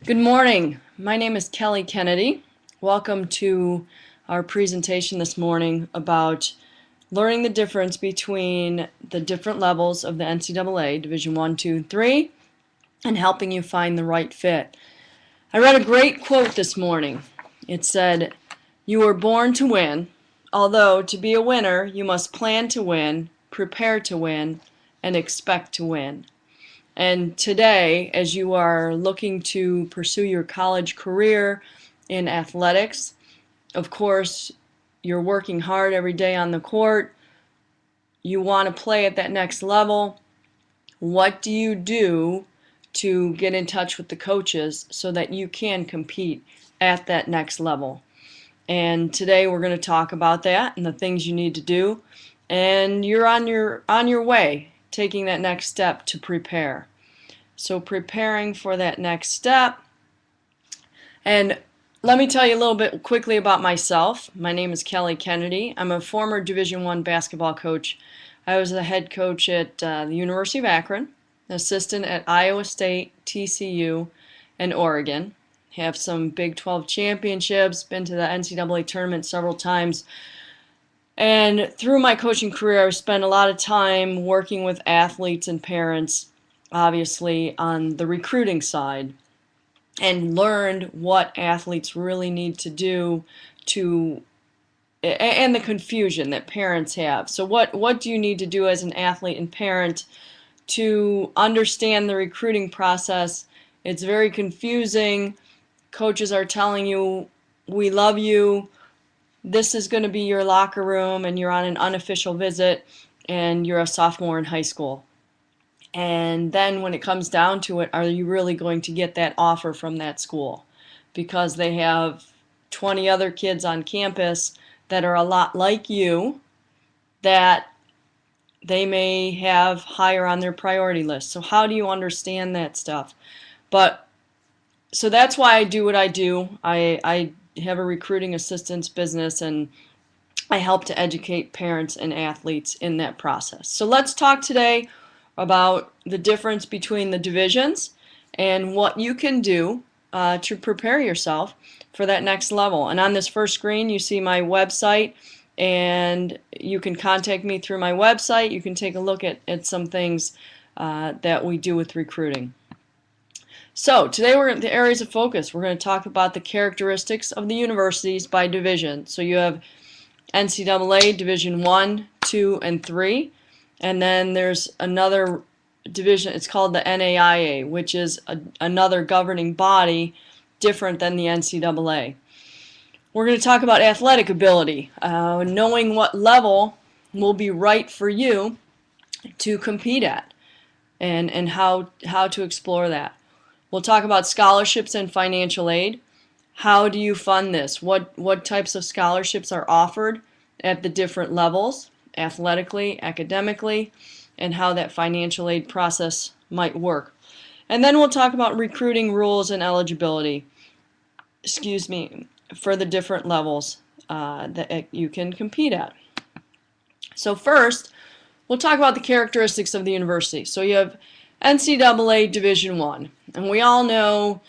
Good morning. My name is Kelly Kennedy. Welcome to our presentation this morning about learning the difference between the different levels of the NCAA, Division 1, 2, and 3, and helping you find the right fit. I read a great quote this morning. It said, "You were born to win, although to be a winner, you must plan to win, prepare to win, and expect to win." And today, as you are looking to pursue your college career in athletics, of course, you're working hard every day on the court. You want to play at that next level. What do you do to get in touch with the coaches so that you can compete at that next level? And today we're going to talk about that and the things you need to do. And you're on your way, taking that next step to prepare. So preparing for that next step. And let me tell you a little bit quickly about myself. My name is Kelly Kennedy. I'm a former Division I basketball coach. I was the head coach at the University of Akron, assistant at Iowa State, TCU, and Oregon. Have some Big 12 championships, been to the NCAA tournament several times. And through my coaching career, I've spent a lot of time working with athletes and parents, obviously on the recruiting side, and learned what athletes really need to do and the confusion that parents have. So what do you need to do as an athlete and parent to understand the recruiting process? It's very confusing. Coaches are telling you, we love you, this is going to be your locker room, and you're on an unofficial visit, and you're a sophomore in high school. And then when it comes down to it, are you really going to get that offer from that school? Because they have 20 other kids on campus that are a lot like you that they may have higher on their priority list. So how do you understand that stuff? So that's why I do what I do. I have a recruiting assistance business, and I help to educate parents and athletes in that process. So let's talk today about the difference between the divisions and what you can do to prepare yourself for that next level. And on this first screen, you see my website, and you can contact me through my website. You can take a look at some things that we do with recruiting. So today we're in the areas of focus. We're going to talk about the characteristics of the universities by division. So you have NCAA Division 1, 2, and 3. And then there's another division, it's called the NAIA, which is another governing body different than the NCAA. We're going to talk about athletic ability, knowing what level will be right for you to compete at, and how to explore that. We'll talk about scholarships and financial aid. How do you fund this? What types of scholarships are offered at the different levels, athletically, academically, and how that financial aid process might work. And then we'll talk about recruiting rules and eligibility, for the different levels that you can compete at. So first, we'll talk about the characteristics of the university. So you have NCAA Division I, and we all know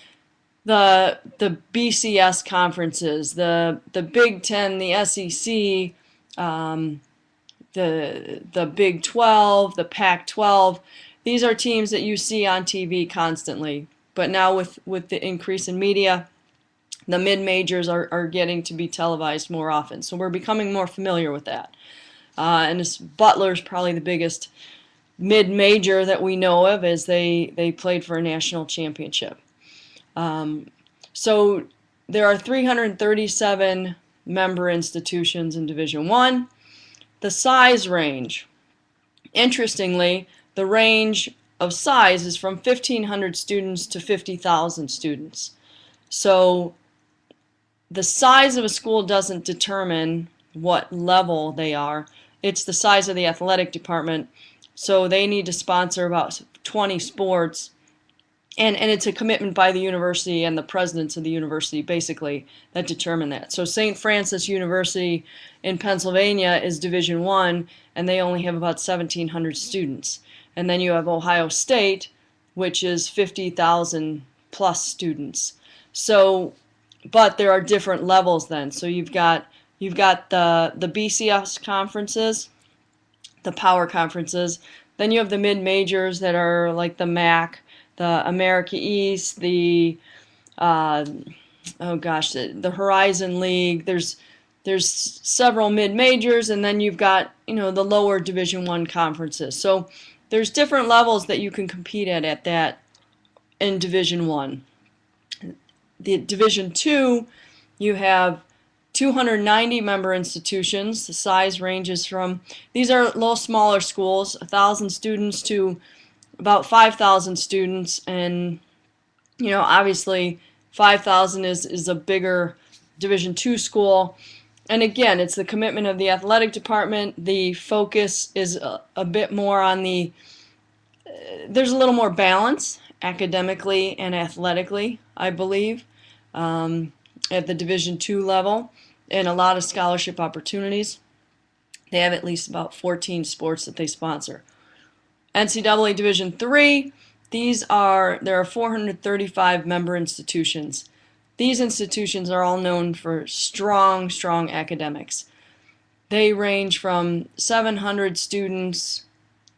the BCS conferences, the Big Ten, the SEC, the Big 12, the Pac-12. These are teams that you see on TV constantly. But now with the increase in media, the mid-majors are getting to be televised more often. So we're becoming more familiar with that. And Butler's probably the biggest mid-major that we know of, as they played for a national championship. So there are 337 member institutions in Division I. The size range. Interestingly, the range of size is from 1,500 students to 50,000 students. So the size of a school doesn't determine what level they are. It's the size of the athletic department. So they need to sponsor about 20 sports. And it's a commitment by the university and the presidents of the university, basically, that determine that. So St. Francis University in Pennsylvania is Division I, and they only have about 1,700 students. And then you have Ohio State, which is 50,000 plus students. So, but there are different levels then. So you've got the BCS conferences, the power conferences. Then you have the mid-majors that are like the MAC, the America East, the the Horizon League. There's several mid-majors, and then you've got, the lower Division I conferences. So there's different levels that you can compete at that in Division I. The Division II, you have 290 member institutions. The size ranges from, these are a little smaller schools, 1,000 students to about 5,000 students, and obviously 5,000 is a bigger Division II school. And again, it's the commitment of the athletic department. The focus is a bit more on there's a little more balance academically and athletically, I believe, at the Division II level, and a lot of scholarship opportunities. They have at least about 14 sports that they sponsor. NCAA Division III, there are 435 member institutions. These institutions are all known for strong academics. They range from 700 students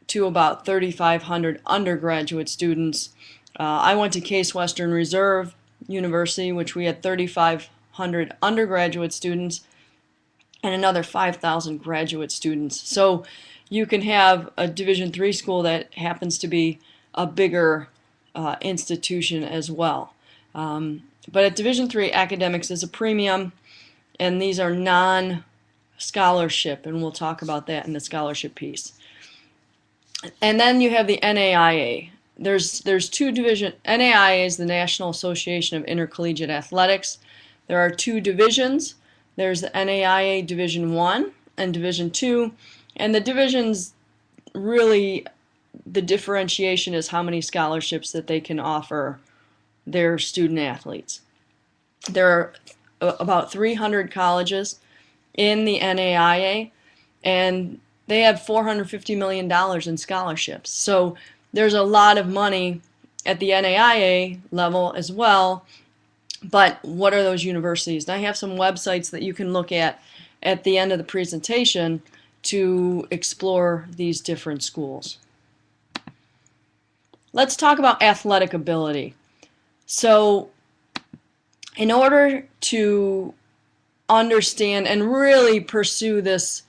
to about 3,500 undergraduate students. I went to Case Western Reserve University, which we had 3,500 undergraduate students and another 5,000 graduate students. So you can have a Division III school that happens to be a bigger institution as well. But at Division III, academics is a premium, and these are non-scholarship, and we'll talk about that in the scholarship piece. And then you have the NAIA. There's two divisions. NAIA is the National Association of Intercollegiate Athletics. There are two divisions. There's the NAIA Division I and Division II, and the divisions really, the differentiation is how many scholarships that they can offer their student athletes. There are about 300 colleges in the NAIA, and they have $450 million in scholarships. So there's a lot of money at the NAIA level as well. But what are those universities? And I have some websites that you can look at the end of the presentation to explore these different schools. Let's talk about athletic ability. So in order to understand and really pursue this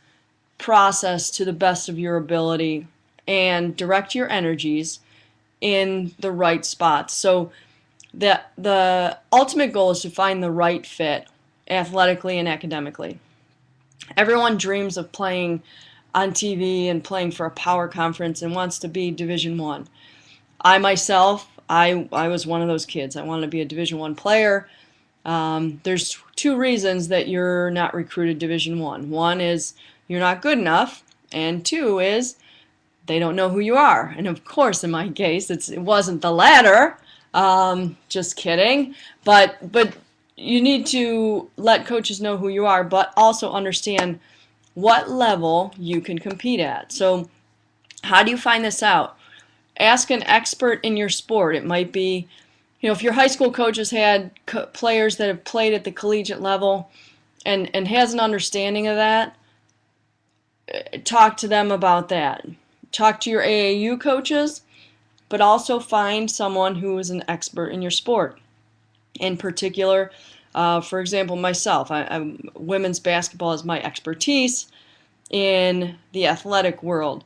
process to the best of your ability and direct your energies in the right spots. So the ultimate goal is to find the right fit athletically and academically. Everyone dreams of playing on TV and playing for a power conference and wants to be Division I. I myself, I was one of those kids. I wanted to be a Division I player. There's two reasons that you're not recruited Division I. One is you're not good enough, and two is they don't know who you are. And of course, in my case, it wasn't the latter. Just kidding. But you need to let coaches know who you are, but also understand what level you can compete at. So how do you find this out? Ask an expert in your sport. It might be, if your high school coach has had players that have played at the collegiate level and has an understanding of that, talk to them about that. Talk to your AAU coaches, but also find someone who is an expert in your sport. In particular, for example, myself, women's basketball is my expertise in the athletic world.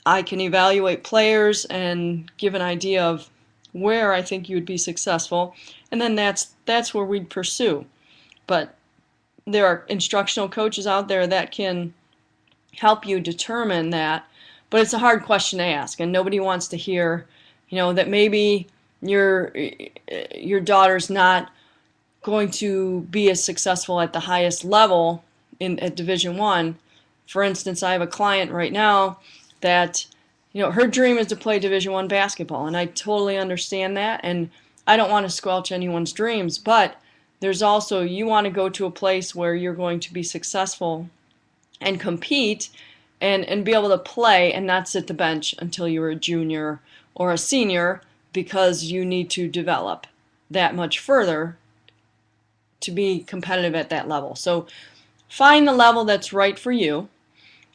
I can evaluate players and give an idea of where I think you would be successful, and then that's where we'd pursue. But there are instructional coaches out there that can help you determine that, but it's a hard question to ask, and nobody wants to hear, that maybe your daughter's not going to be as successful at the highest level at Division I. For instance, I have a client right now that, her dream is to play Division I basketball, and I totally understand that, and I don't want to squelch anyone's dreams, but there's also, you want to go to a place where you're going to be successful and compete and be able to play and not sit the bench until you're a junior or a senior because you need to develop that much further to be competitive at that level. So find the level that's right for you,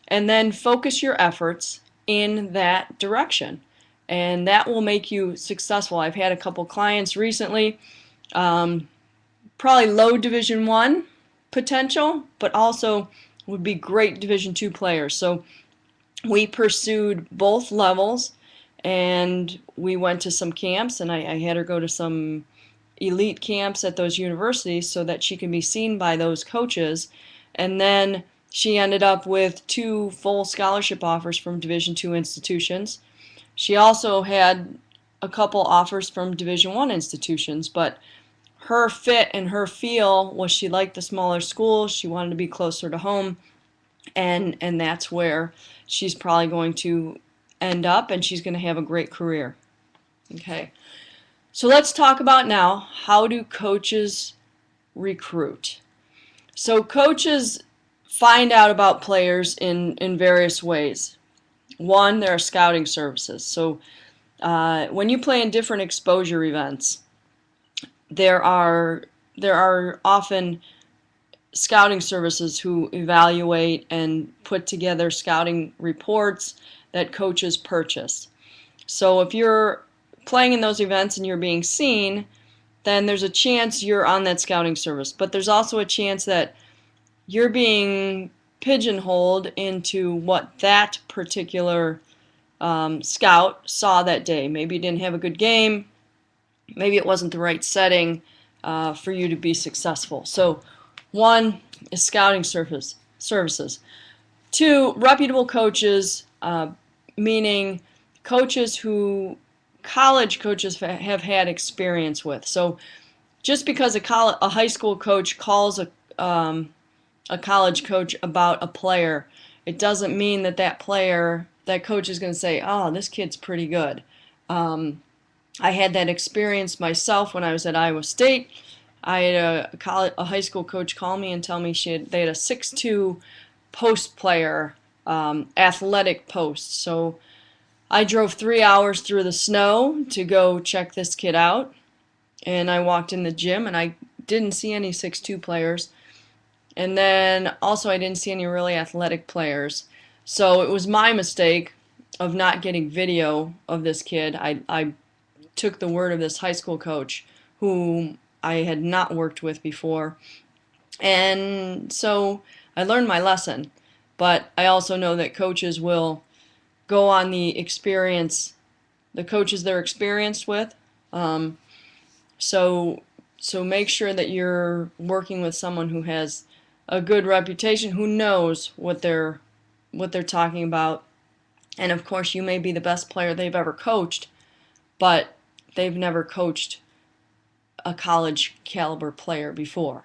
and then focus your efforts in that direction. And that will make you successful. I've had a couple clients recently, probably low Division I potential, but also would be great Division II players. So we pursued both levels, and we went to some camps, and I had her go to some elite camps at those universities so that she can be seen by those coaches. And then she ended up with 2 full scholarship offers from Division II institutions. She also had a couple offers from Division I institutions, but her fit and her feel was she liked the smaller schools, she wanted to be closer to home, and that's where she's probably going to end up, and she's going to have a great career. Okay, so let's talk about now, how do coaches recruit? So coaches find out about players in various ways. One, there are scouting services. So when you play in different exposure events, there are often scouting services who evaluate and put together scouting reports that coaches purchase. So if you're playing in those events and you're being seen, then there's a chance you're on that scouting service. But there's also a chance that you're being pigeonholed into what that particular scout saw that day. Maybe you didn't have a good game. Maybe it wasn't the right setting for you to be successful. So one is scouting services. 2, reputable coaches, meaning coaches who college coaches have had experience with. So just because a high school coach calls a college coach about a player, it doesn't mean that that coach is going to say, oh, this kid's pretty good. I had that experience myself when I was at Iowa State. I had a high school coach call me and tell me they had a 6'2" post player, athletic post. So I drove 3 hours through the snow to go check this kid out, and I walked in the gym and I didn't see any 6'2" players, and then also I didn't see any really athletic players. So it was my mistake of not getting video of this kid. I took the word of this high school coach whom I had not worked with before, and so I learned my lesson. But I also know that coaches will go on the coaches they're experienced with. So make sure that you're working with someone who has a good reputation, who knows what they're talking about. And of course, you may be the best player they've ever coached, but they've never coached a college caliber player before.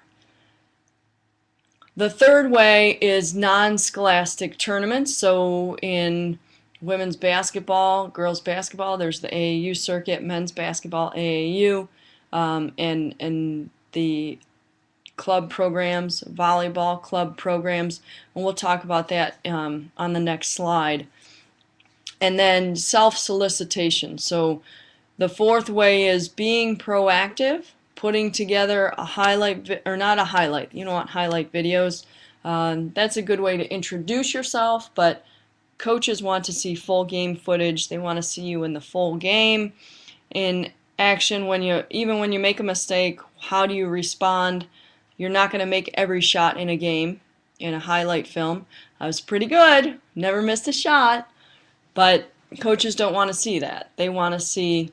The third way is non-scholastic tournaments. So in women's basketball, girls basketball, there's the AAU circuit, men's basketball, AAU, and the club programs, volleyball club programs, and we'll talk about that on the next slide. And then self-solicitation. So the fourth way is being proactive, putting together a highlight, or not a highlight, you don't want highlight videos. That's a good way to introduce yourself, but coaches want to see full game footage. They want to see you in the full game, in action. Even when you make a mistake, how do you respond? You're not going to make every shot in a game in a highlight film. I was pretty good, never missed a shot, but coaches don't want to see that. They want to see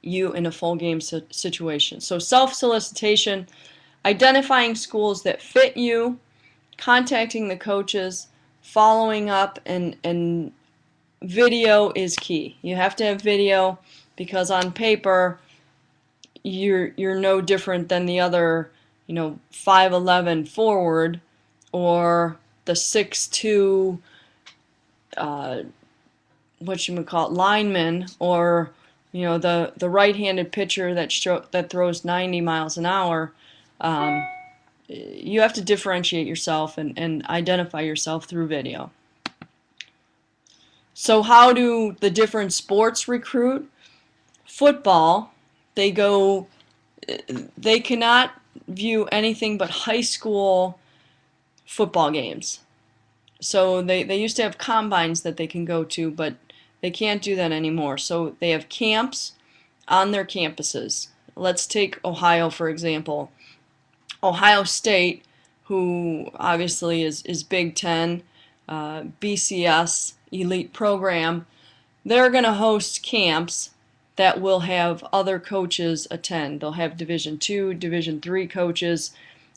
you in a full game situation. So self-solicitation, identifying schools that fit you, contacting the coaches, following up, and video is key. You have to have video, because on paper you're no different than the other 5'11" forward, or the 6'2" lineman, or the right-handed pitcher that throws 90 miles an hour. You have to differentiate yourself and identify yourself through video. So how do the different sports recruit? Football, they go, they cannot view anything but high school football games. So they used to have combines that they can go to, but they can't do that anymore. So they have camps on their campuses. Let's take Ohio, for example. Ohio State, who obviously is Big Ten, BCS, elite program, they're going to host camps that will have other coaches attend. They'll have Division II, Division III coaches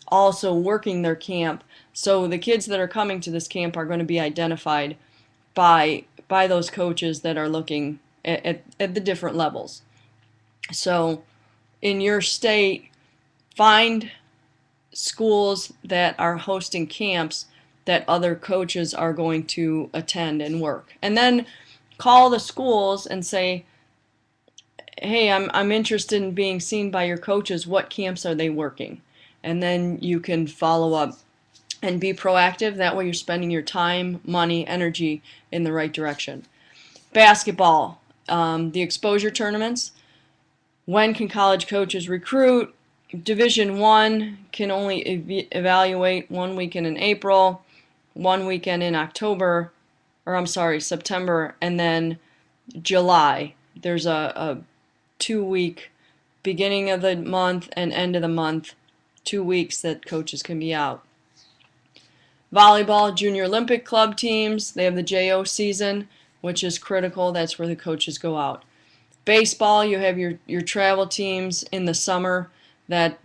also working their camp. So the kids that are coming to this camp are going to be identified by those coaches that are looking at the different levels. So in your state, find schools that are hosting camps that other coaches are going to attend and work. And then call the schools and say, hey, I'm interested in being seen by your coaches. What camps are they working? And then you can follow up and be proactive. That way you're spending your time, money, energy in the right direction. Basketball, the exposure tournaments. When can college coaches recruit? Division I can only evaluate one weekend in April, one weekend in October, or I'm sorry, September, and then July. There's a 2-week beginning of the month and end of the month, 2 weeks that coaches can be out. Volleyball, Junior Olympic Club teams, they have the JO season, which is critical. That's where the coaches go out. Baseball, you have your travel teams in the summer. That's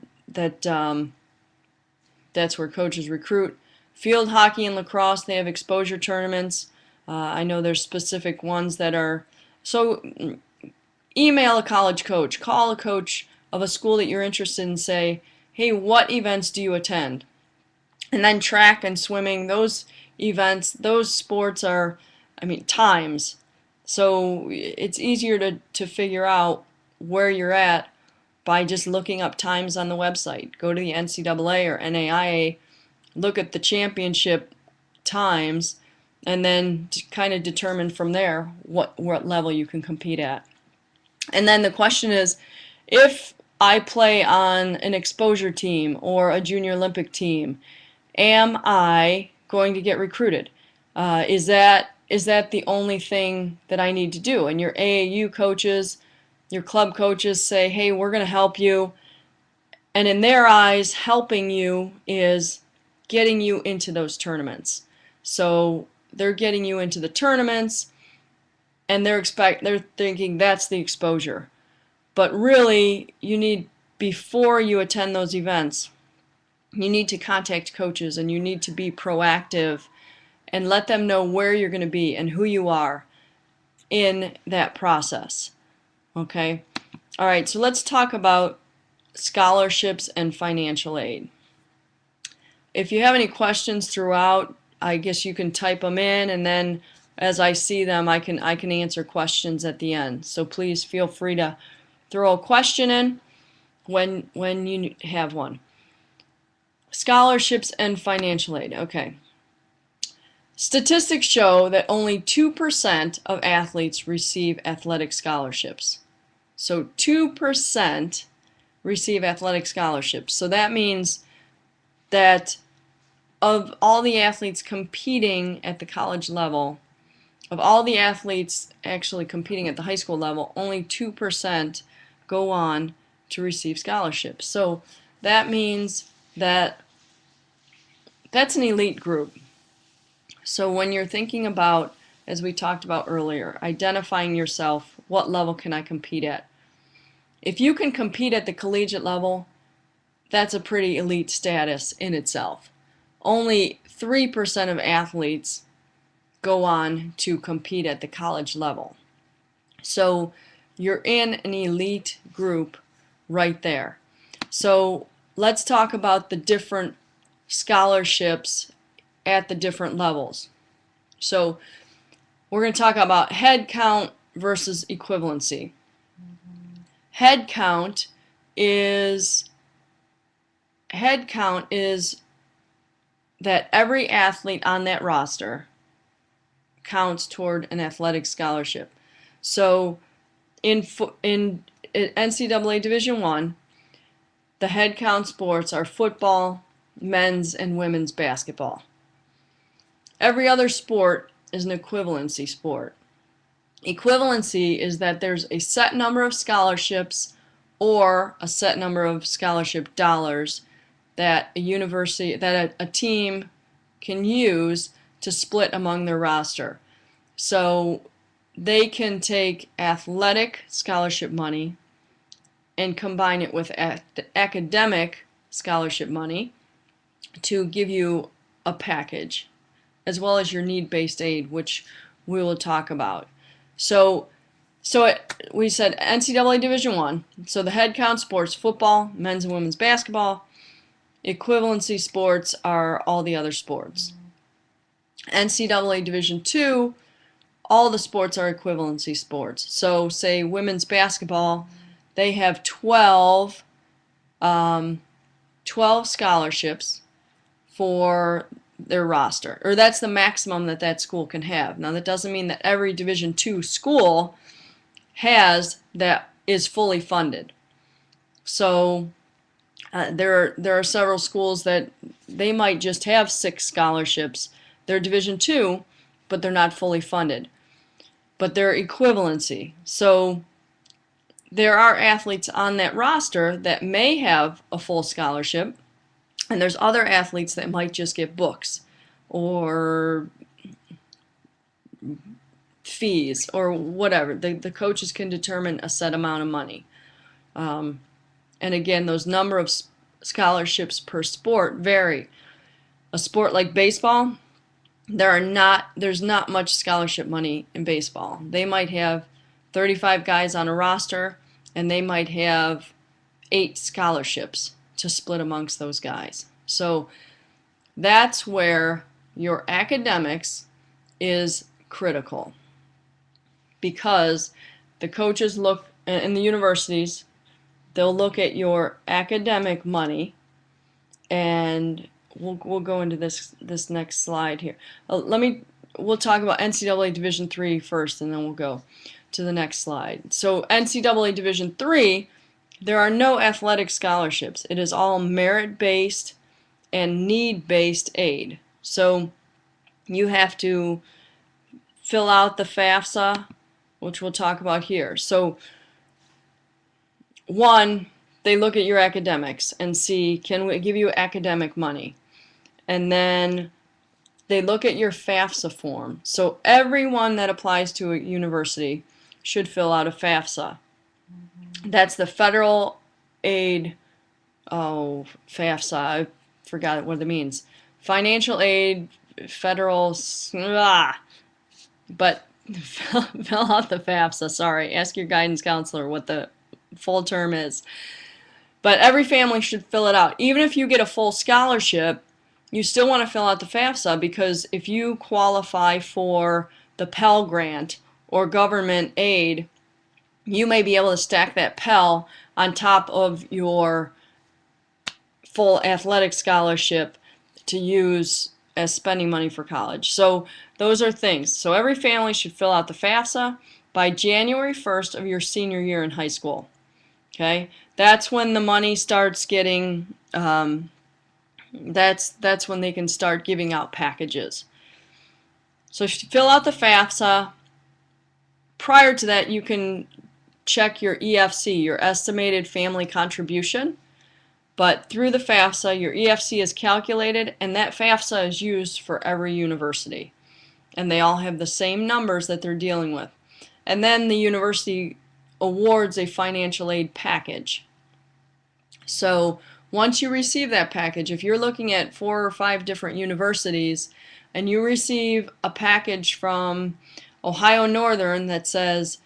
where coaches recruit. Field hockey and lacrosse, they have exposure tournaments. I know there's specific ones that are. So email a college coach. Call a coach of a school that you're interested in and say, hey, what events do you attend? And then track and swimming, those events, those sports are, times. So it's easier to figure out where you're at by just looking up times on the website. Go to the NCAA or NAIA, look at the championship times, and then kind of determine from there what level you can compete at. And then the question is, if I play on an exposure team or a junior Olympic team, am I going to get recruited? Is that the only thing that I need to do? And your AAU coaches, your club coaches say, hey, we're going to help you. And in their eyes, helping you is getting you into those tournaments. So they're getting you into the tournaments, and they're thinking that's the exposure. But really, you need, before you attend those events, you need to contact coaches and you need to be proactive and let them know where you're going to be and who you are in that process. Okay? All right, so let's talk about scholarships and financial aid. If you have any questions throughout, I guess you can type them in, and then as I see them, I can answer questions at the end. So please feel free to throw a question in when you have one. Scholarships and financial aid. Okay. Statistics show that only 2% of athletes receive athletic scholarships. So 2% receive athletic scholarships. So that means that of all the athletes competing at the college level, of all the athletes actually competing at the high school level, only 2% go on to receive scholarships. So that means that that's an elite group. So when you're thinking about, as we talked about earlier, identifying yourself, what level can I compete at? If you can compete at the collegiate level, that's a pretty elite status in itself. Only 3% of athletes go on to compete at the college level. So you're in an elite group right there. So let's talk about the different scholarships at the different levels. So we're going to talk about head count versus equivalency. Head count is that every athlete on that roster counts toward an athletic scholarship. So in NCAA Division I, the head count sports are football, men's and women's basketball. Every other sport is an equivalency sport. Equivalency is that there's a set number of scholarships or a set number of scholarship dollars that a team can use to split among their roster. So they can take athletic scholarship money and combine it with academic scholarship money to give you a package, as well as your need-based aid, which we will talk about. We said NCAA Division I. So the head count sports, football, men's and women's basketball. Equivalency sports are all the other sports. NCAA Division II, all the sports are equivalency sports. So say women's basketball, they have 12 scholarships for their roster, or that's the maximum that that school can have. Now that doesn't mean that every Division II school is fully funded. So there are several schools that they might just have 6 scholarships. They're Division II, but they're not fully funded. But they're equivalency. So there are athletes on that roster that may have a full scholarship, and there's other athletes that might just get books or fees or whatever. The coaches can determine a set amount of money. And again, those number of scholarships per sport vary. A sport like baseball, there's not much scholarship money in baseball. They might have 35 guys on a roster, and they might have 8 scholarships to split amongst those guys. So that's where your academics is critical, because the coaches look in the universities, they'll look at your academic money, and we'll go into this next slide here. We'll talk about NCAA Division III first, and then we'll go to the next slide. So NCAA Division III, there are no athletic scholarships. It is all merit-based and need-based aid. So you have to fill out the FAFSA, which we'll talk about here. So one, they look at your academics and see, can we give you academic money? And then they look at your FAFSA form. So everyone that applies to a university should fill out a FAFSA. That's the federal aid, FAFSA, I forgot what it means. Financial aid, federal, but fill out the FAFSA, sorry. Ask your guidance counselor what the full term is. But every family should fill it out. Even if you get a full scholarship, you still want to fill out the FAFSA, because if you qualify for the Pell Grant or government aid, you may be able to stack that Pell on top of your full athletic scholarship to use as spending money for college. So those are things. So every family should fill out the FAFSA by January 1st of your senior year in high school. Okay? That's when the money starts getting, that's when they can start giving out packages. So if you fill out the FAFSA, prior to that you can check your EFC, your estimated family contribution. But through the FAFSA, your EFC is calculated, and that FAFSA is used for every university. And they all have the same numbers that they're dealing with. And then the university awards a financial aid package. So once you receive that package, if you're looking at 4 or 5 different universities, and you receive a package from Ohio Northern that says,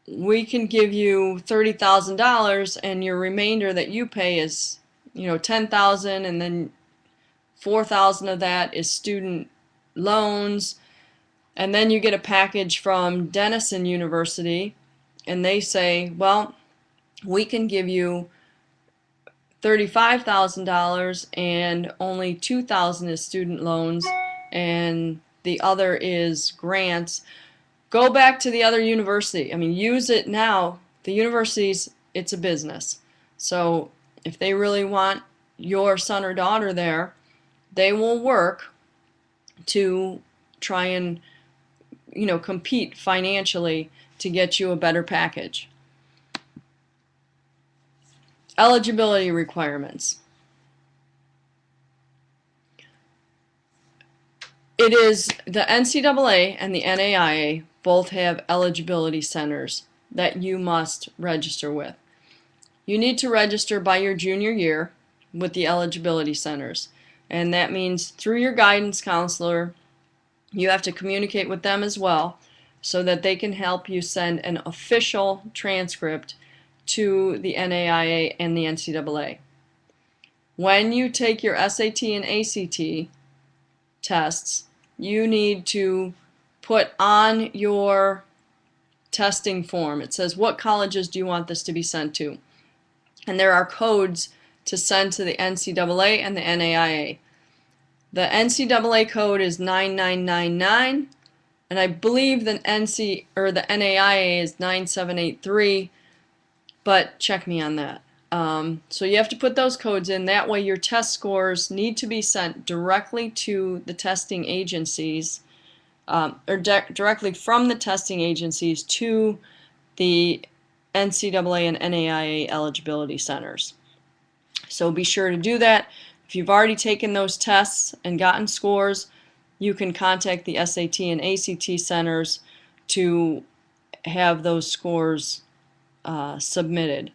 we can give you $30,000 and your remainder that you pay is, $10,000, and then $4,000 of that is student loans. And then you get a package from Denison University and they say, well, we can give you $35,000 and only $2,000 is student loans and the other is grants. Go back to the other university. I mean, use it now. The universities, it's a business. So if they really want your son or daughter there, they will work to try and, compete financially to get you a better package. Eligibility requirements. It is the NCAA and the NAIA both have eligibility centers that you must register with. You need to register by your junior year with the eligibility centers. And that means through your guidance counselor, you have to communicate with them as well so that they can help you send an official transcript to the NAIA and the NCAA. When you take your SAT and ACT tests, you need to put on your testing form. It says, what colleges do you want this to be sent to? And there are codes to send to the NCAA and the NAIA. The NCAA code is 9999, and I believe the NAIA is 9783, but check me on that. So you have to put those codes in. That way your test scores need to be sent directly to the testing agencies, or directly from the testing agencies to the NCAA and NAIA eligibility centers. So be sure to do that. If you've already taken those tests and gotten scores, you can contact the SAT and ACT centers to have those scores submitted.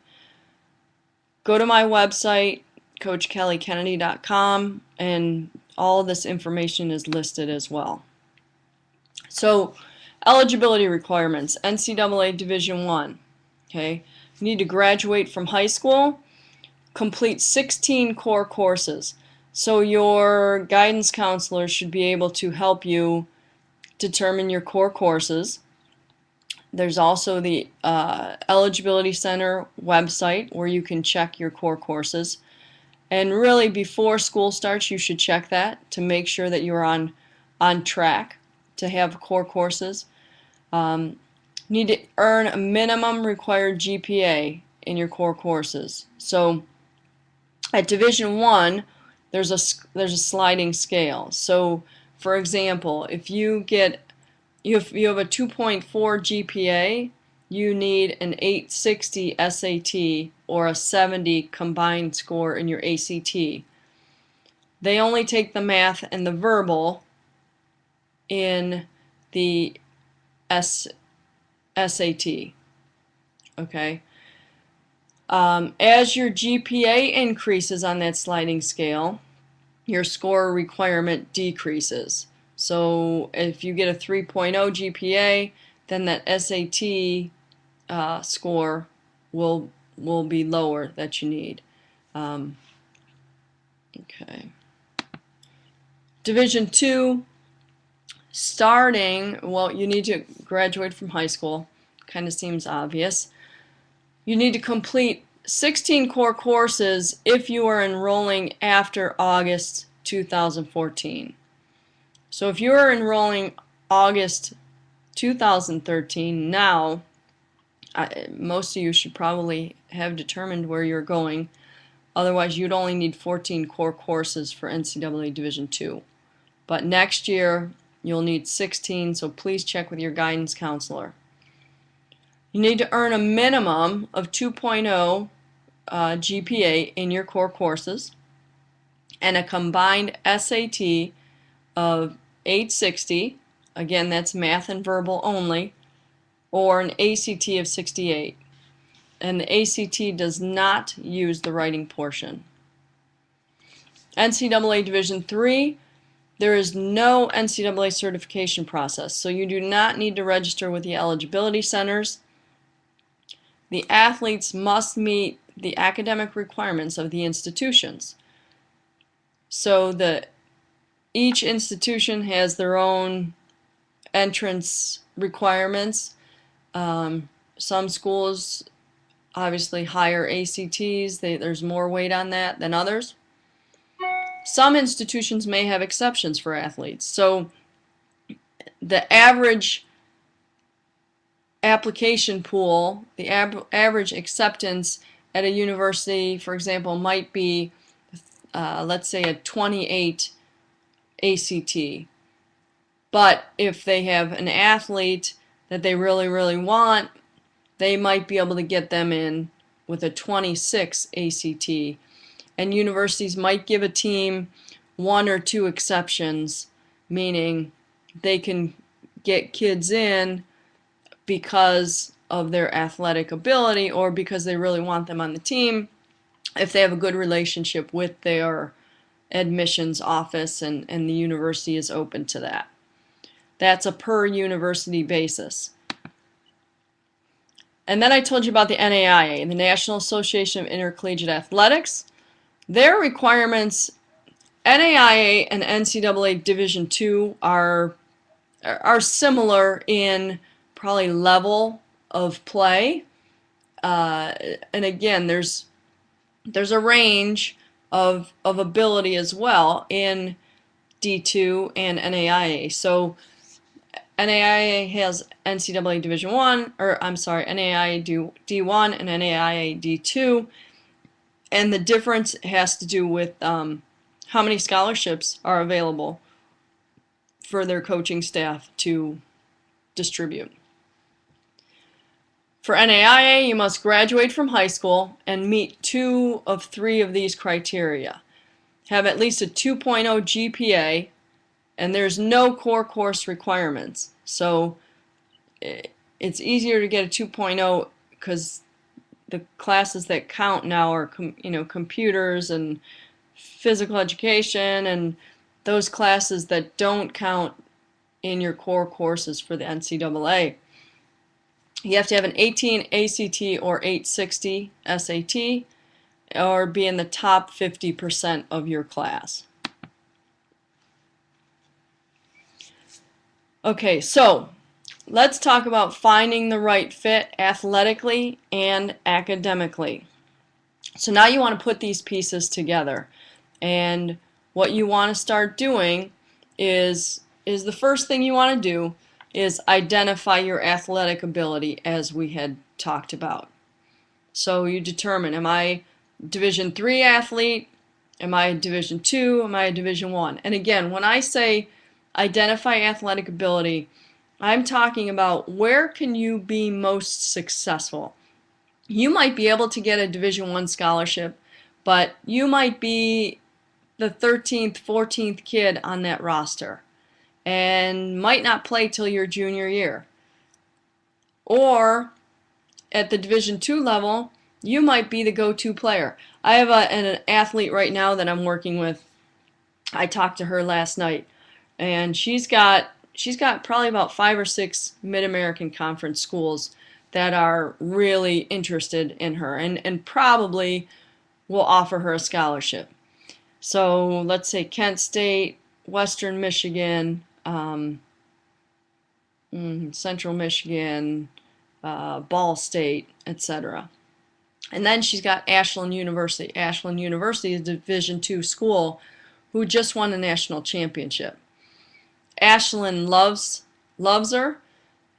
Go to my website, CoachKellyKennedy.com, and all of this information is listed as well. So, eligibility requirements, NCAA Division I. Okay, you need to graduate from high school, complete 16 core courses. So your guidance counselor should be able to help you determine your core courses. There's also the Eligibility Center website where you can check your core courses. And really before school starts, you should check that to make sure that you're on track to have core courses. You need to earn a minimum required GPA in your core courses. So at Division I, there's a sliding scale. So for example, if you have a 2.4 GPA, you need an 860 SAT or a 70 combined score in your ACT. They only take the math and the verbal in the SAT. Okay. As your GPA increases on that sliding scale, your score requirement decreases. So if you get a 3.0 GPA, then that SAT score will be lower that you need. Okay. Division II, starting, well, you need to graduate from high school. Kind of seems obvious. You need to complete 16 core courses if you are enrolling after August 2014. So if you are enrolling August 2013 now, most of you should probably have determined where you're going. Otherwise, you'd only need 14 core courses for NCAA Division II. But next year, you'll need 16, so please check with your guidance counselor. You need to earn a minimum of 2.0 GPA in your core courses and a combined SAT of 860, again that's math and verbal only, or an ACT of 68. And the ACT does not use the writing portion. NCAA Division III, there is no NCAA certification process, so you do not need to register with the eligibility centers. The athletes must meet the academic requirements of the institutions. So each institution has their own entrance requirements. Some schools obviously higher ACTs, there's more weight on that than others. Some institutions may have exceptions for athletes. So the average application pool, the average acceptance at a university, for example, might be, let's say, a 28 ACT. But if they have an athlete that they really, really want, they might be able to get them in with a 26 ACT. And universities might give a team 1 or 2 exceptions, meaning they can get kids in because of their athletic ability or because they really want them on the team if they have a good relationship with their admissions office and the university is open to that. That's a per university basis. And then I told you about the NAIA, the National Association of Intercollegiate Athletics. Their requirements, NAIA and NCAA Division II are similar in probably level of play. And again, there's a range of ability as well in D2 and NAIA. So NAIA has NCAA Division I, or I'm sorry, NAIA D1 and NAIA D2, and the difference has to do with how many scholarships are available for their coaching staff to distribute. For NAIA, you must graduate from high school and meet 2 of 3 of these criteria. Have at least a 2.0 GPA, and there's no core course requirements. So it's easier to get a 2.0 because the classes that count now are computers and physical education and those classes that don't count in your core courses for the NCAA. You have to have an 18 ACT or 860 SAT or be in the top 50% of your class. Okay, so let's talk about finding the right fit athletically and academically. So now you want to put these pieces together, and what you want to start doing is the first thing you want to do is identify your athletic ability, as we had talked about. So you determine, am I Division III athlete? Am I a Division II? Am I a Division I? And again, when I say identify athletic ability, I'm talking about where can you be most successful. You might be able to get a Division I scholarship, but you might be the 13th, 14th kid on that roster and might not play till your junior year. Or at the Division II level, you might be the go-to player. I have an athlete right now that I'm working with. I talked to her last night, and she's got probably about 5 or 6 Mid-American Conference schools that are really interested in her and probably will offer her a scholarship. So let's say Kent State, Western Michigan, Central Michigan, Ball State, etc. And then she's got Ashland University. Ashland University is a Division II school who just won a national championship. Ashland loves her,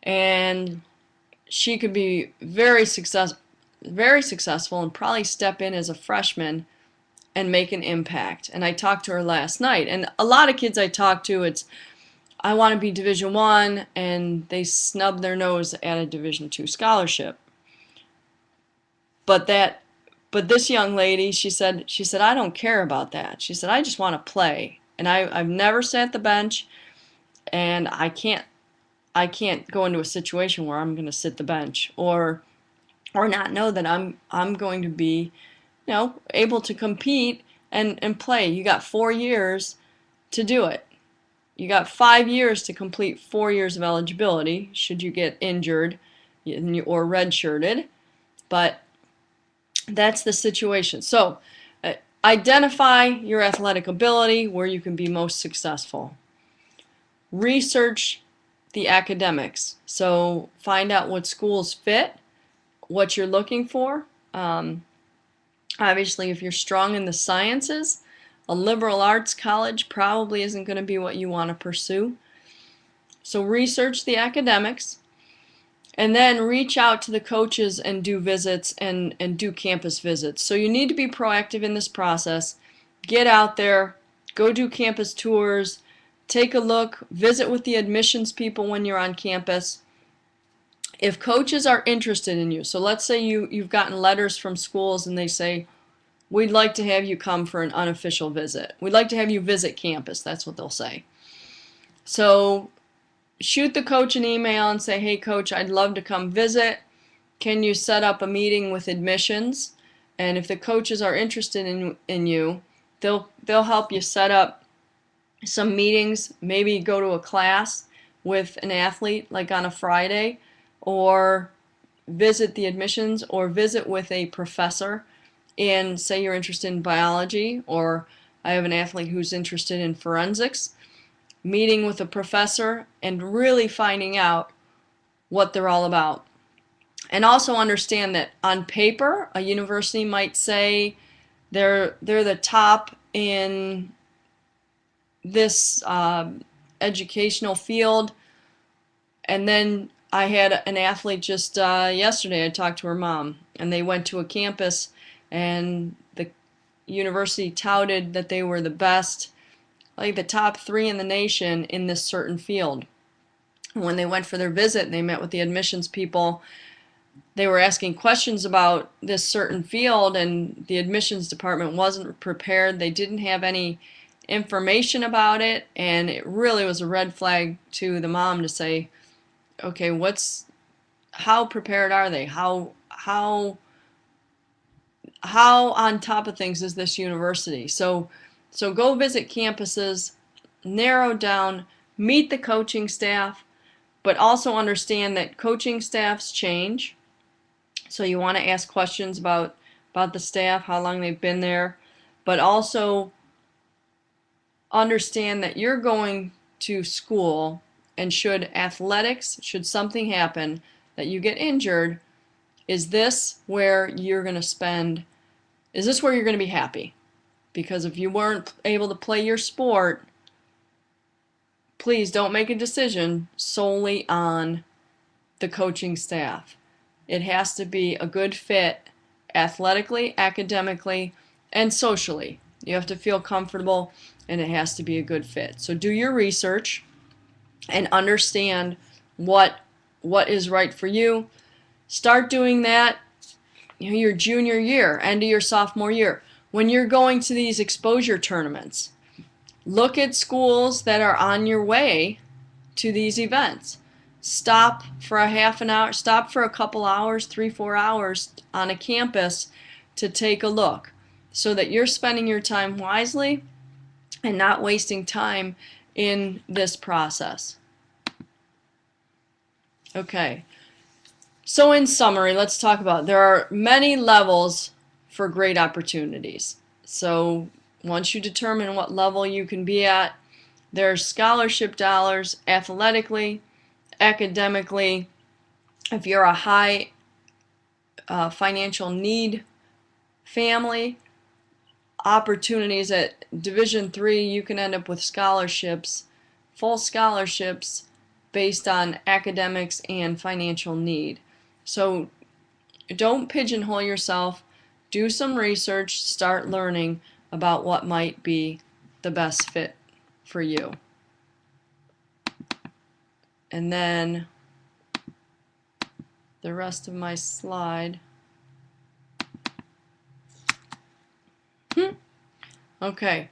and she could be very successful and probably step in as a freshman and make an impact. And I talked to her last night, and a lot of kids I talk to, it's I want to be Division I, and they snub their nose at a Division II scholarship. But this young lady, she said I don't care about that. She said I just want to play, and I've never sat the bench, and I can't go into a situation where I'm going to sit the bench or not know that I'm going to be, able to compete and play. You got 4 years to do it. You got 5 years to complete 4 years of eligibility should you get injured or redshirted. But that's the situation. So identify your athletic ability, where you can be most successful. Research the academics. So find out what schools fit, what you're looking for. Obviously, if you're strong in the sciences, a liberal arts college probably isn't going to be what you want to pursue. So research the academics And then reach out to the coaches and do visits and do campus visits. So you need to be proactive in this process. Get out there, go do campus tours, take a look, visit with the admissions people when you're on campus. If coaches are interested in you, so let's say you've gotten letters from schools and they say, we'd like to have you come for an unofficial visit. We'd like to have you visit campus. That's what they'll say. So shoot the coach an email and say, hey coach, I'd love to come visit. Can you set up a meeting with admissions? And if the coaches are interested in you, they'll help you set up some meetings, maybe go to a class with an athlete like on a Friday, or visit the admissions, or visit with a professor and say you're interested in biology, or I have an athlete who's interested in forensics. Meeting with a professor and really finding out what they're all about. And also understand that on paper, a university might say they're the top in this educational field. And then I had an athlete just yesterday, I talked to her mom, and they went to a campus and the university touted that they were the best, like the top 3 in the nation in this certain field. When they went for their visit, they met with the admissions people. They were asking questions about this certain field, and the admissions department wasn't prepared. They didn't have any information about it, and it really was a red flag to the mom to say, okay, how prepared are they? How on top of things is this university? So go visit campuses, narrow down, meet the coaching staff, but also understand that coaching staffs change. So you want to ask questions about the staff, how long they've been there, but also understand that you're going to school, and should something happen, that you get injured, is this where you're going to be happy? Because if you weren't able to play your sport, please don't make a decision solely on the coaching staff. It has to be a good fit athletically, academically, and socially. You have to feel comfortable, and it has to be a good fit. So do your research and understand what is right for you. Start doing that your junior year, end of your sophomore year. When you're going to these exposure tournaments, look at schools that are on your way to these events. Stop for a half an hour, stop for a couple hours, 3-4 hours on a campus to take a look, so that you're spending your time wisely and not wasting time in this process. Okay, so in summary, let's talk about, there are many levels for great opportunities. So once you determine what level you can be at, there's scholarship dollars athletically, academically. If you're a high financial need family, opportunities at Division III, you can end up with scholarships, full scholarships based on academics and financial need. So don't pigeonhole yourself. Do some research, start learning about what might be the best fit for you. And then the rest of my slide. Okay.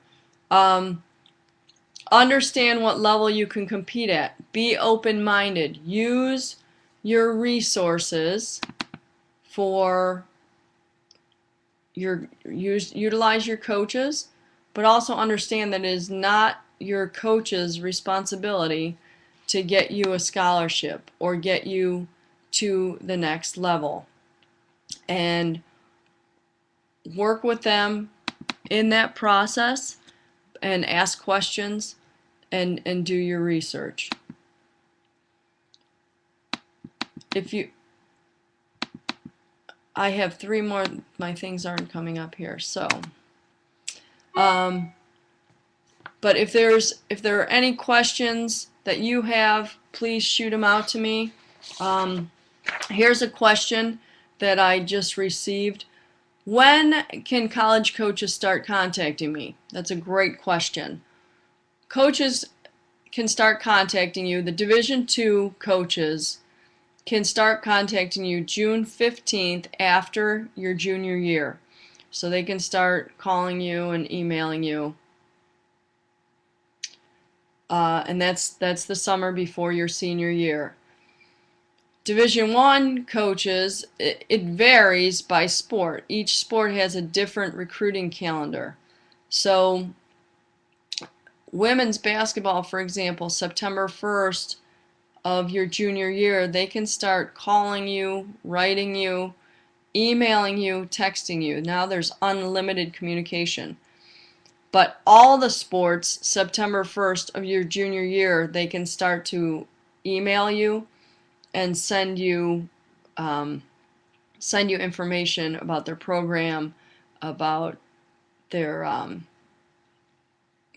Understand what level you can compete at. Be open-minded. Use your resources for utilize your coaches, but also understand that it is not your coach's responsibility to get you a scholarship or get you to the next level. And work with them in that process and ask questions and do your research. I have 3 more, my things aren't coming up here, so but if there are any questions that you have, please shoot them out to me. Here's a question that I just received. When can college coaches start contacting me? That's a great question. Coaches can start contacting you. The Division II coaches can start contacting you June 15th after your junior year. So they can start calling you and emailing you. And that's the summer before your senior year. Division I coaches, it varies by sport. Each sport has a different recruiting calendar. So women's basketball, for example, September 1st of your junior year, they can start calling you, writing you, emailing you, texting you. Now there's unlimited communication. But all the sports, September 1st of your junior year, they can start to email you and send you information about their program, about their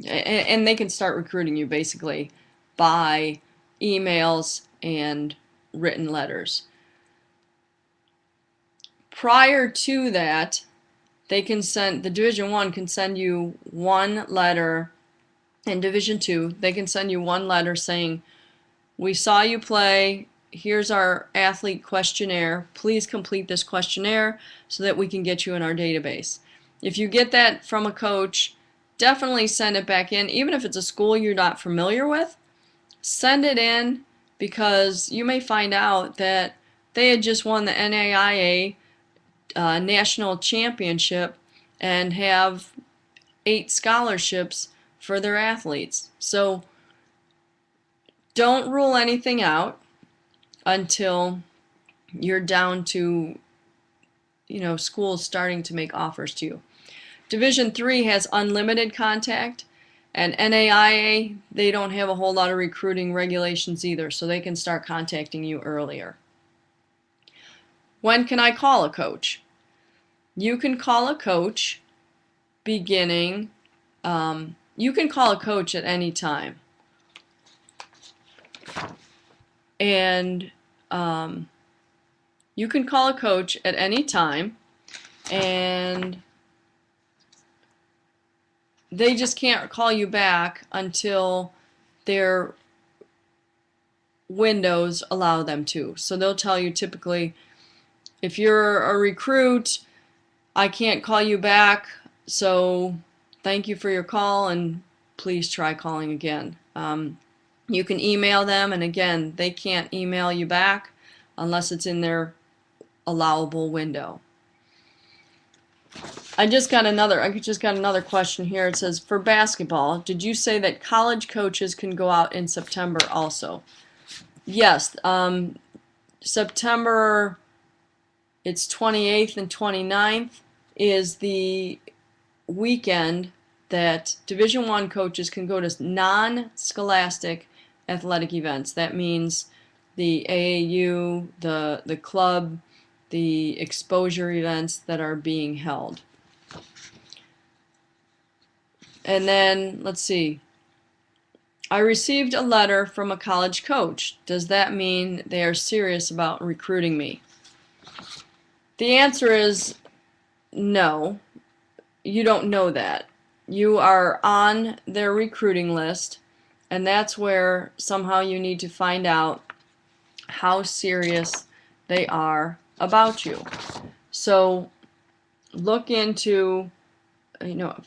and they can start recruiting you basically by emails and written letters. Prior to that, the Division I can send you one letter, and Division II, they can send you one letter saying, we saw you play, here's our athlete questionnaire, please complete this questionnaire so that we can get you in our database. If you get that from a coach, definitely send it back in. Even if it's a school you're not familiar with, send it in, because you may find out that they had just won the NAIA national championship and have 8 scholarships for their athletes. So don't rule anything out until you're down to, schools starting to make offers to you. Division III has unlimited contact, and NAIA, they don't have a whole lot of recruiting regulations either, so they can start contacting you earlier. When can I call a coach? You can call a coach beginning, you can call a coach at any time. And you can call a coach at any time, and they just can't call you back until their windows allow them to. So they'll tell you typically, if you're a recruit, I can't call you back, so thank you for your call and please try calling again. You can email them, and again, they can't email you back unless it's in their allowable window. I just got another question here. It says, for basketball, did you say that college coaches can go out in September also? Yes, September, it's 28th and 29th is the weekend that Division I coaches can go to non-scholastic athletic events. That means the AAU, the club, the exposure events that are being held. And then, let's see, I received a letter from a college coach. Does that mean they are serious about recruiting me? The answer is no. You don't know that. You are on their recruiting list, and that's where somehow you need to find out how serious they are about you. So look into,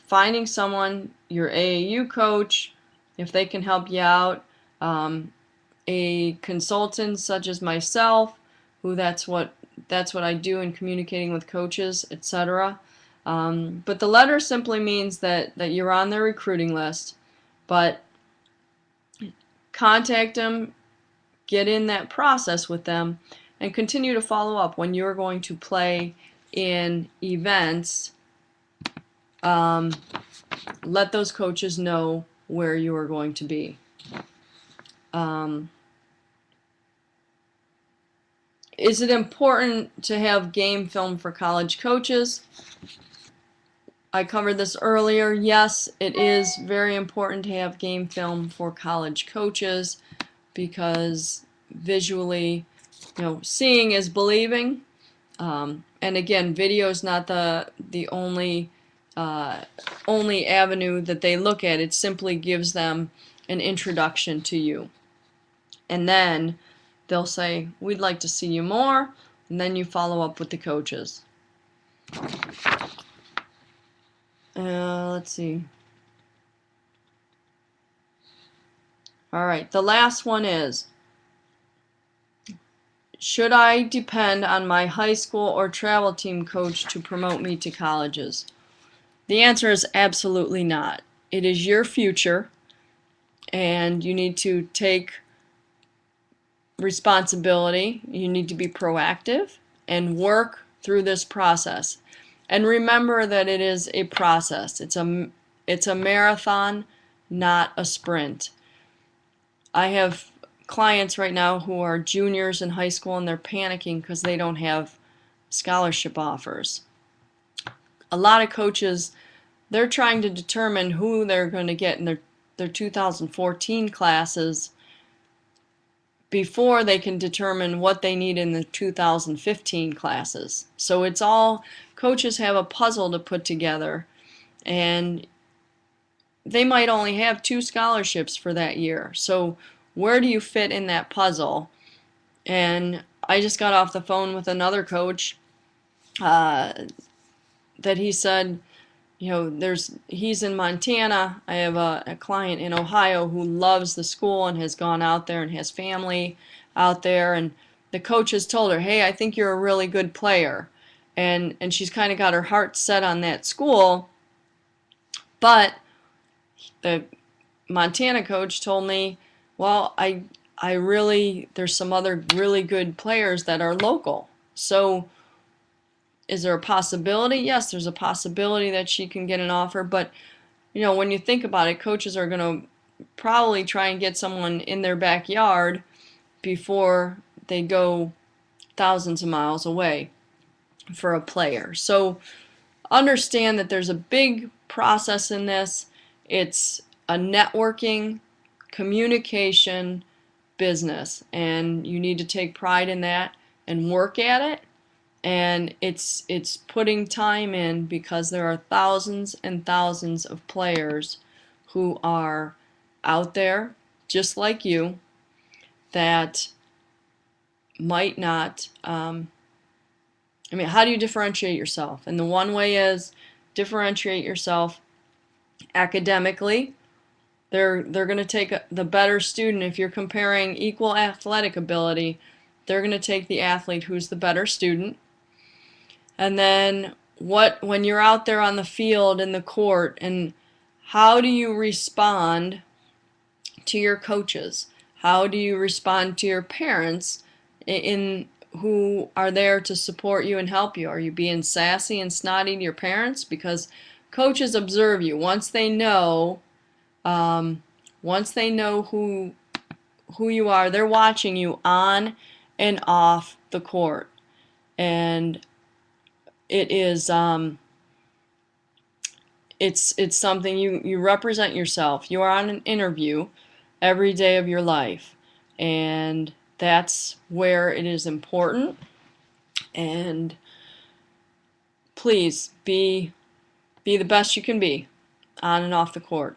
finding someone, your AAU coach, if they can help you out, a consultant such as myself, who that's what I do in communicating with coaches, etc. But the letter simply means that you're on their recruiting list, but contact them, get in that process with them, and continue to follow up when you're going to play in events. Let those coaches know where you are going to be. Is it important to have game film for college coaches? I covered this earlier. Yes, it is very important to have game film for college coaches, because visually seeing is believing. And again, video is not the only avenue that they look at. It simply gives them an introduction to you. And then they'll say, we'd like to see you more, and then you follow up with the coaches. Let's see. All right, the last one is, should I depend on my high school or travel team coach to promote me to colleges? The answer is absolutely not. It is your future, and you need to take responsibility. You need to be proactive and work through this process. And remember that it is a process. It's a marathon, not a sprint. I have clients right now who are juniors in high school, and they're panicking because they don't have scholarship offers. A lot of coaches, they're trying to determine who they're going to get in their 2014 classes before they can determine what they need in the 2015 classes. So it's all, coaches have a puzzle to put together, and they might only have 2 scholarships for that year. So where do you fit in that puzzle? And I just got off the phone with another coach that he said, he's in Montana. I have a client in Ohio who loves the school and has gone out there and has family out there, and the coach has told her, hey, I think you're a really good player, and she's kind of got her heart set on that school. But the Montana coach told me, well, I really, there's some other really good players that are local. So is there a possibility? Yes, there's a possibility that she can get an offer, but when you think about it, coaches are going to probably try and get someone in their backyard before they go thousands of miles away for a player. So understand that there's a big process in this. It's a networking, communication business, and you need to take pride in that and work at it. And it's putting time in, because there are thousands and thousands of players who are out there just like you that might not, how do you differentiate yourself? And the one way is differentiate yourself academically. They're going to take the better student. If you're comparing equal athletic ability, they're going to take the athlete who's the better student. And then when you're out there on the field, in the court, and how do you respond to your coaches? How do you respond to your parents who are there to support you and help you? Are you being sassy and snotty to your parents? Because coaches observe you. Once they know who you are, they're watching you on and off the court. And it is it's something, you represent yourself. You are on an interview every day of your life, and that's where it is important. And please be the best you can be on and off the court.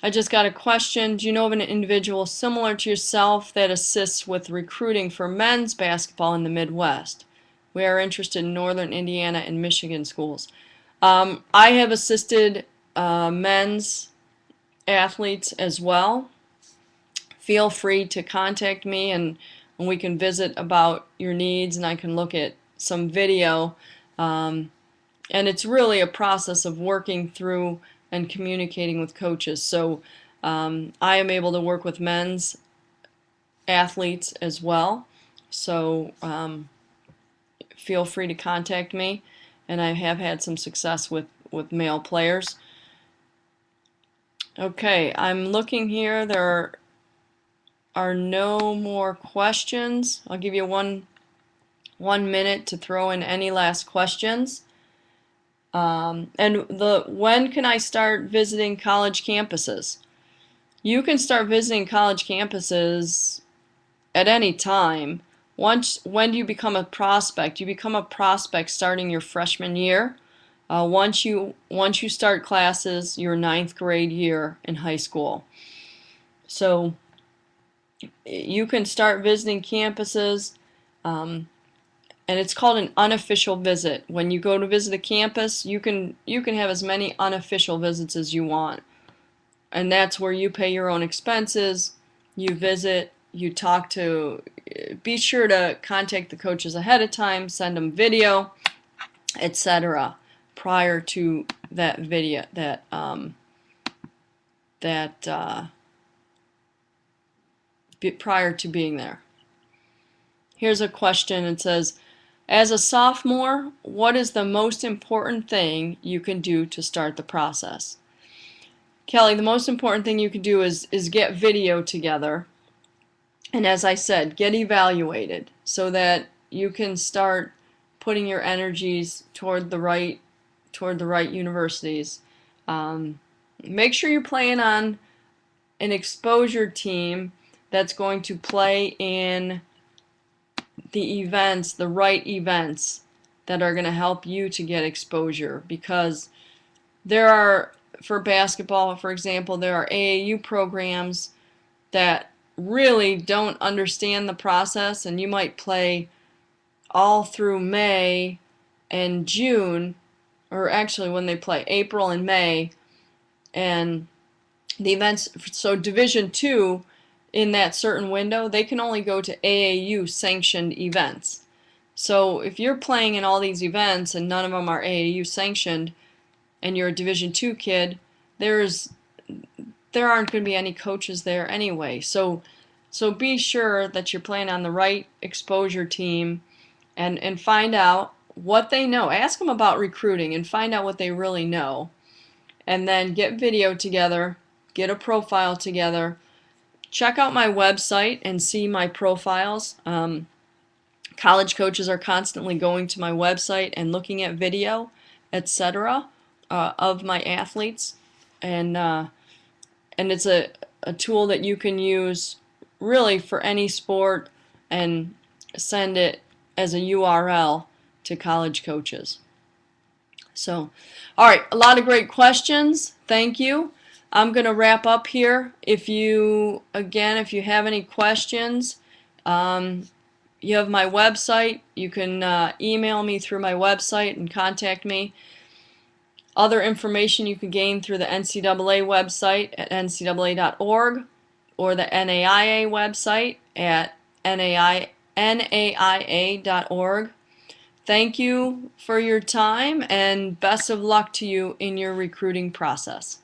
I just got a question. Do you know of an individual similar to yourself that assists with recruiting for men's basketball in the Midwest? We are interested in Northern Indiana and Michigan schools. I have assisted men's athletes as well. Feel free to contact me, and we can visit about your needs, and I can look at some video. And it's really a process of working through and communicating with coaches. So I am able to work with men's athletes as well. So feel free to contact me, and I have had some success with male players. Okay, I'm looking here. There are no more questions. I'll give you one minute to throw in any last questions. And when can I start visiting college campuses? You can start visiting college campuses at any time. When do you become a prospect? You become a prospect starting your freshman year. Once you start classes, your ninth grade year in high school. So you can start visiting campuses, and it's called an unofficial visit. When you go to visit a campus, you can have as many unofficial visits as you want, and that's where you pay your own expenses. You visit, you talk to. Be sure to contact the coaches ahead of time, send them video, etc. Prior to that video, prior to being there. Here's a question. It says, as a sophomore, what is the most important thing you can do to start the process? Kelly, the most important thing you can do is get video together. And as I said, get evaluated so that you can start putting your energies toward the right universities. Make sure you're playing on an exposure team that's going to play in the events, the right events that are going to help you to get exposure, because there are, for basketball, for example, there are AAU programs that really don't understand the process, and you might play all through May and June, or actually when they play April and May, and the events, so Division II, in that certain window, they can only go to AAU sanctioned events. So if you're playing in all these events and none of them are AAU sanctioned, and you're a Division II kid, there aren't going to be any coaches there anyway. So be sure that you're playing on the right exposure team, and find out what they know. Ask them about recruiting and find out what they really know. And then get video together, get a profile together. Check out my website and see my profiles. College coaches are constantly going to my website and looking at video, etc., of my athletes. And it's a tool that you can use really for any sport, and send it as a URL to college coaches. So, all right, a lot of great questions. Thank you. I'm going to wrap up here. If you have any questions, you have my website. You can email me through my website and contact me. Other information you can gain through the NCAA website at ncaa.org, or the NAIA website at naia.org. Thank you for your time, and best of luck to you in your recruiting process.